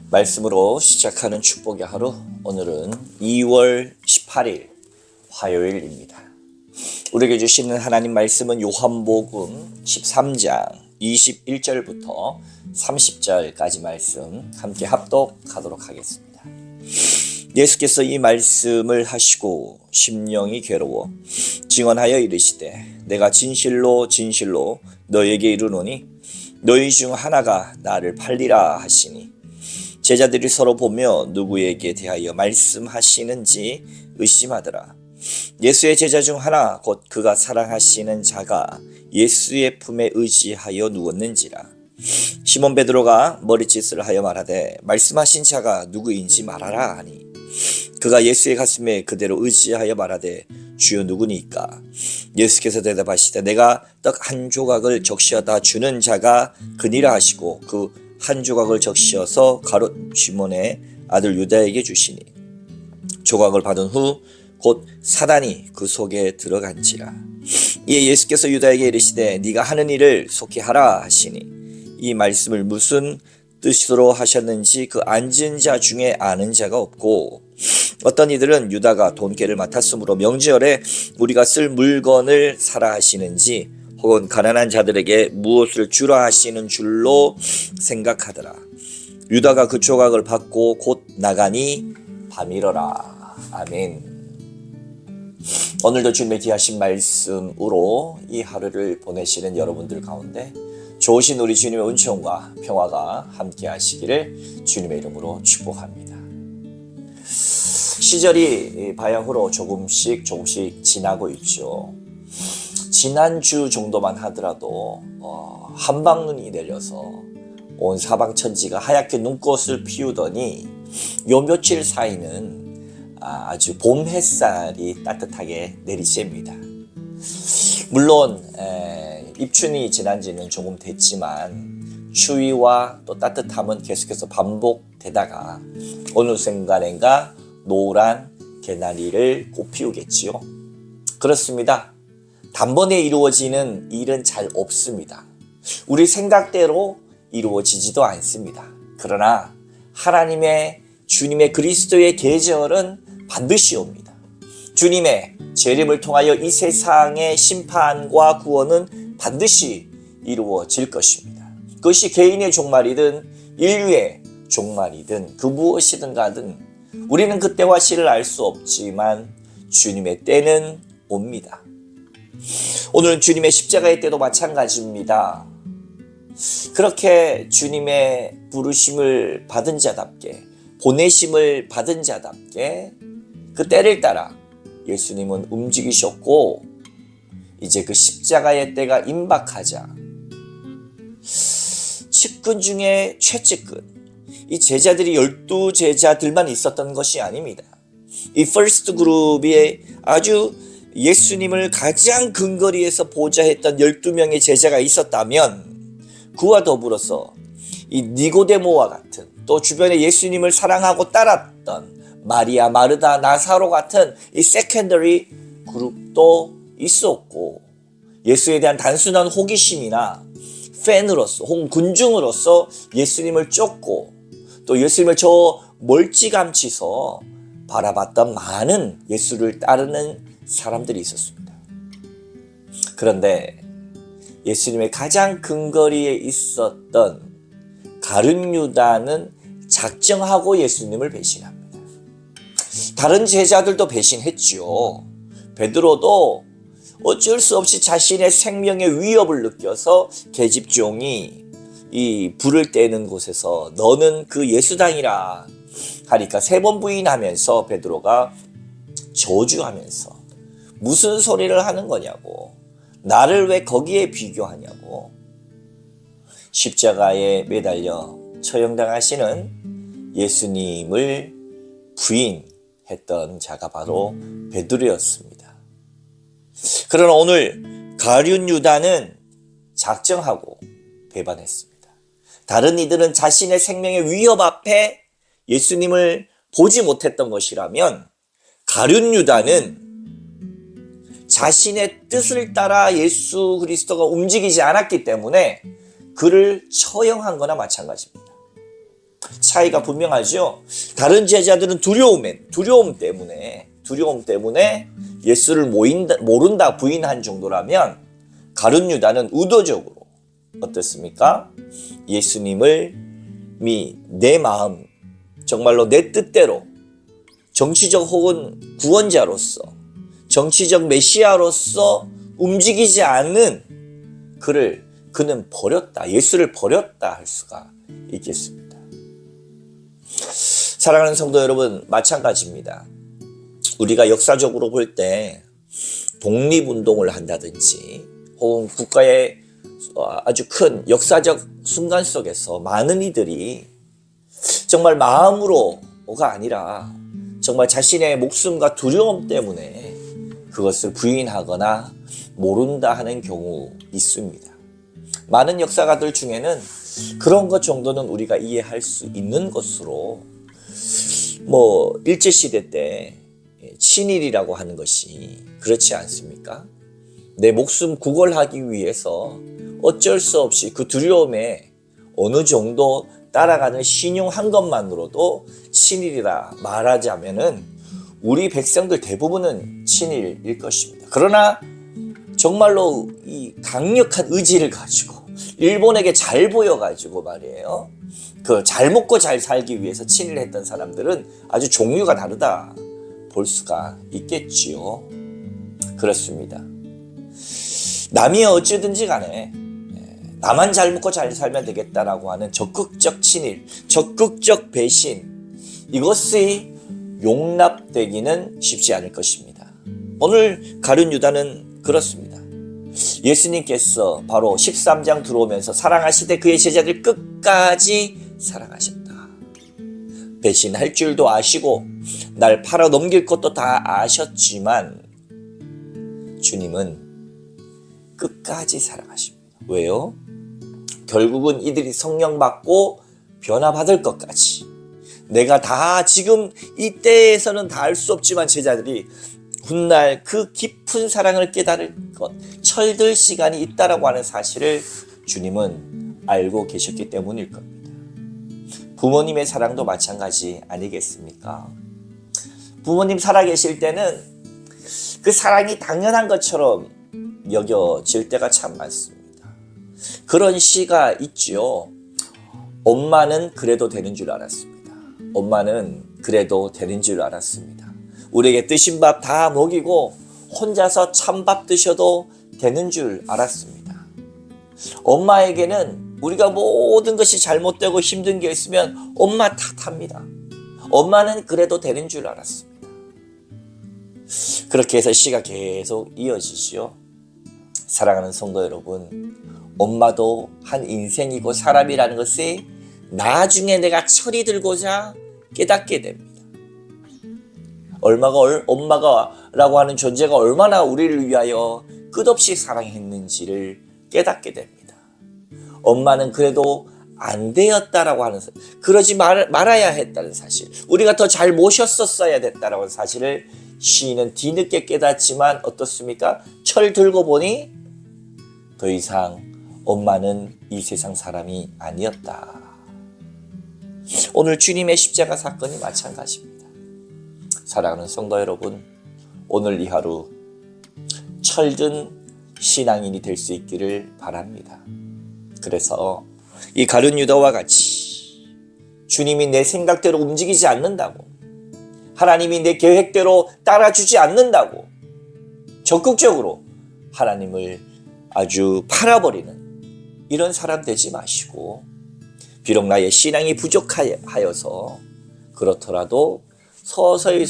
말씀으로 시작하는 축복의 하루, 오늘은 2월 18일 화요일입니다. 우리에게 주시는 하나님 말씀은 요한복음 13장 21절부터 30절까지 말씀 함께 합독하도록 하겠습니다. 예수께서 이 말씀을 하시고 심령이 괴로워 증언하여 이르시되 내가 진실로 진실로 너에게 이르노니 너희 중 하나가 나를 팔리라 하시니 제자들이 서로 보며 누구에게 대하여 말씀하시는지 의심하더라. 예수의 제자 중 하나 곧 그가 사랑하시는 자가 예수의 품에 의지하여 누웠는지라. 시몬 베드로가 머리짓을 하여 말하되 말씀하신 자가 누구인지 말하라 하니 그가 예수의 가슴에 그대로 의지하여 말하되 주여 누구니까? 예수께서 대답하시되 내가 떡 한 조각을 적시어다 주는 자가 그니라 하시고 그 한 조각을 적시어서 가룟 시몬의 아들 유다에게 주시니 조각을 받은 후 곧 사단이 그 속에 들어간지라. 이에 예수께서 유다에게 이르시되 네가 하는 일을 속히 하라 하시니 이 말씀을 무슨 뜻으로 하셨는지 그 앉은 자 중에 아는 자가 없고 어떤 이들은 유다가 돈깨를 맡았으므로 명절에 우리가 쓸 물건을 사라 하시는지 혹은 가난한 자들에게 무엇을 주라 하시는 줄로 생각하더라. 유다가 그 조각을 받고 곧 나가니 밤이러라. 아멘. 오늘도 주님의 귀하신 말씀으로 이 하루를 보내시는 여러분들 가운데 좋으신 우리 주님의 은총과 평화가 함께 하시기를 주님의 이름으로 축복합니다. 시절이 바야흐로 조금씩 지나고 있죠. 지난주 정도만 하더라도 한방눈이 내려서 온 사방천지가 하얗게 눈꽃을 피우더니 요 며칠 사이는 아주 봄 햇살이 따뜻하게 내리쬐니다. 물론 입춘이 지난 지는 조금 됐지만 추위와 또 따뜻함은 계속해서 반복되다가 어느 순간인가 노란 개나리를 꽃피우겠지요. 그렇습니다. 단번에 이루어지는 일은 잘 없습니다. 우리 생각대로 이루어지지도 않습니다. 그러나 하나님의 주님의 그리스도의 계절은 반드시 옵니다. 주님의 재림을 통하여 이 세상의 심판과 구원은 반드시 이루어질 것입니다. 그것이 개인의 종말이든 인류의 종말이든 그 무엇이든 가든 우리는 그때와 시를 알 수 없지만 주님의 때는 옵니다. 오늘은 주님의 십자가의 때도 마찬가지입니다. 그렇게 주님의 부르심을 받은 자답게 보내심을 받은 자답게 그 때를 따라 예수님은 움직이셨고 이제 그 십자가의 때가 임박하자 측근 중에 최측근 이 제자들이 12제자들만 있었던 것이 아닙니다. 이 퍼스트 그룹이 아주 예수님을 가장 근거리에서 보자 했던 12명의 제자가 있었다면 그와 더불어서 이 니고데모와 같은 또 주변에 예수님을 사랑하고 따랐던 마리아, 마르다, 나사로 같은 이 세컨더리 그룹도 있었고 예수에 대한 단순한 호기심이나 팬으로서 혹은 군중으로서 예수님을 쫓고 또 예수님을 저 멀찌감치서 바라봤던 많은 예수를 따르는 사람들이 있었습니다. 그런데 예수님의 가장 근거리에 있었던 가룟 유다는 작정하고 예수님을 배신합니다. 다른 제자들도 배신했죠. 베드로도 어쩔 수 없이 자신의 생명의 위협을 느껴서 계집종이 이 불을 떼는 곳에서 너는 그 예수당이라 하니까 3번 부인하면서 베드로가 저주하면서 무슨 소리를 하는 거냐고, 나를 왜 거기에 비교하냐고 십자가에 매달려 처형당하시는 예수님을 부인했던 자가 바로 베드로였습니다. 그러나 오늘 가룟 유다는 작정하고 배반했습니다. 다른 이들은 자신의 생명의 위협 앞에 예수님을 보지 못했던 것이라면 가룟 유다는 자신의 뜻을 따라 예수 그리스도가 움직이지 않았기 때문에 그를 처형한 거나 마찬가지입니다. 차이가 분명하죠. 다른 제자들은 두려움 때문에 예수를 모른다 부인한 정도라면 가룟 유다는 의도적으로 어떻습니까? 예수님을 내 마음, 정말로 내 뜻대로 정치적 혹은 구원자로서 정치적 메시아로서 움직이지 않는 그는 버렸다. 예수를 버렸다 할 수가 있겠습니다. 사랑하는 성도 여러분, 마찬가지입니다. 우리가 역사적으로 볼 때 독립운동을 한다든지 혹은 국가의 아주 큰 역사적 순간 속에서 많은 이들이 정말 마음으로가 아니라 정말 자신의 목숨과 두려움 때문에 그것을 부인하거나 모른다 하는 경우 있습니다. 많은 역사가들 중에는 그런 것 정도는 우리가 이해할 수 있는 것으로 일제시대 때 친일이라고 하는 것이 그렇지 않습니까? 내 목숨 구걸하기 위해서 어쩔 수 없이 그 두려움에 어느 정도 따라가는 신용한 것만으로도 친일이라 말하자면은 우리 백성들 대부분은 친일일 것입니다. 그러나 정말로 이 강력한 의지를 가지고 일본에게 잘 보여가지고 말이에요. 그 잘 먹고 잘 살기 위해서 친일을 했던 사람들은 아주 종류가 다르다 볼 수가 있겠지요. 그렇습니다. 남이 어찌든지 간에 나만 잘 먹고 잘 살면 되겠다라고 하는 적극적 친일, 적극적 배신, 이것이 용납되기는 쉽지 않을 것입니다. 오늘 가룟 유다는 그렇습니다. 예수님께서 바로 13장 들어오면서 사랑하시되 그의 제자들 끝까지 사랑하셨다. 배신할 줄도 아시고 날 팔아 넘길 것도 다 아셨지만 주님은 끝까지 사랑하십니다. 왜요? 결국은 이들이 성령 받고 변화받을 것까지, 내가 다 지금 이때에서는 다 알 수 없지만 제자들이 훗날 그 깊은 사랑을 깨달을 것, 철들 시간이 있다라고 하는 사실을 주님은 알고 계셨기 때문일 겁니다. 부모님의 사랑도 마찬가지 아니겠습니까? 부모님 살아계실 때는 그 사랑이 당연한 것처럼 여겨질 때가 참 많습니다. 그런 시가 있죠. 엄마는 그래도 되는 줄 알았습니다. 엄마는 그래도 되는 줄 알았습니다. 우리에게 뜨신 밥 다 먹이고 혼자서 찬밥 드셔도 되는 줄 알았습니다. 엄마에게는 우리가 모든 것이 잘못되고 힘든 게 있으면 엄마 탓합니다. 엄마는 그래도 되는 줄 알았습니다. 그렇게 해서 시가 계속 이어지죠. 사랑하는 성도 여러분, 엄마도 한 인생이고 사람이라는 것이 나중에 내가 철이 들고자 깨닫게 됩니다. 엄마가라고 하는 존재가 얼마나 우리를 위하여 끝없이 사랑했는지를 깨닫게 됩니다. 엄마는 그래도 안 되었다라고 하는 사실, 그러지 말아야 했다는 사실, 우리가 더 잘 모셨었어야 됐다라고 하는 사실을 시인은 뒤늦게 깨닫지만 어떻습니까? 철 들고 보니 더 이상 엄마는 이 세상 사람이 아니었다. 오늘 주님의 십자가 사건이 마찬가지입니다. 사랑하는 성도 여러분, 오늘 이 하루 철든 신앙인이 될 수 있기를 바랍니다. 그래서 이 가룟 유다와 같이 주님이 내 생각대로 움직이지 않는다고, 하나님이 내 계획대로 따라주지 않는다고 적극적으로 하나님을 아주 팔아버리는 이런 사람 되지 마시고, 비록 나의 신앙이 부족하여서 그렇더라도 서서히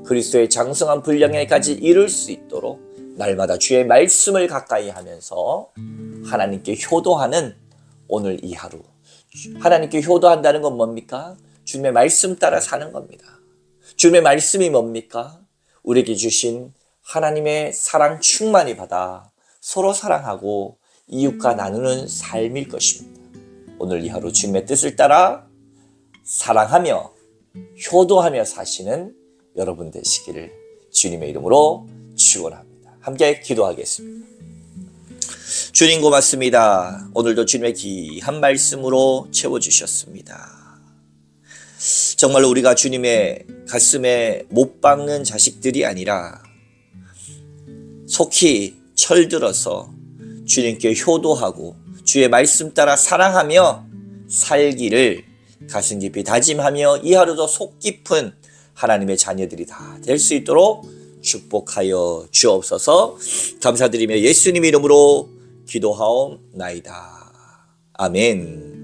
그리스도의 장성한 분량에까지 이룰 수 있도록 날마다 주의 말씀을 가까이 하면서 하나님께 효도하는 오늘 이 하루, 하나님께 효도한다는 건 뭡니까? 주님의 말씀 따라 사는 겁니다. 주님의 말씀이 뭡니까? 우리에게 주신 하나님의 사랑 충만히 받아 서로 사랑하고 이웃과 나누는 삶일 것입니다. 오늘 이 하루 주님의 뜻을 따라 사랑하며 효도하며 사시는 여러분 되시기를 주님의 이름으로 축원합니다. 함께 기도하겠습니다. 주님 고맙습니다. 오늘도 주님의 귀한 말씀으로 채워주셨습니다. 정말로 우리가 주님의 가슴에 못 박는 자식들이 아니라 속히 철들어서 주님께 효도하고 주의 말씀 따라 사랑하며 살기를 가슴 깊이 다짐하며 이 하루도 속 깊은 하나님의 자녀들이 다 될 수 있도록 축복하여 주옵소서. 감사드리며 예수님 이름으로 기도하옵나이다. 아멘.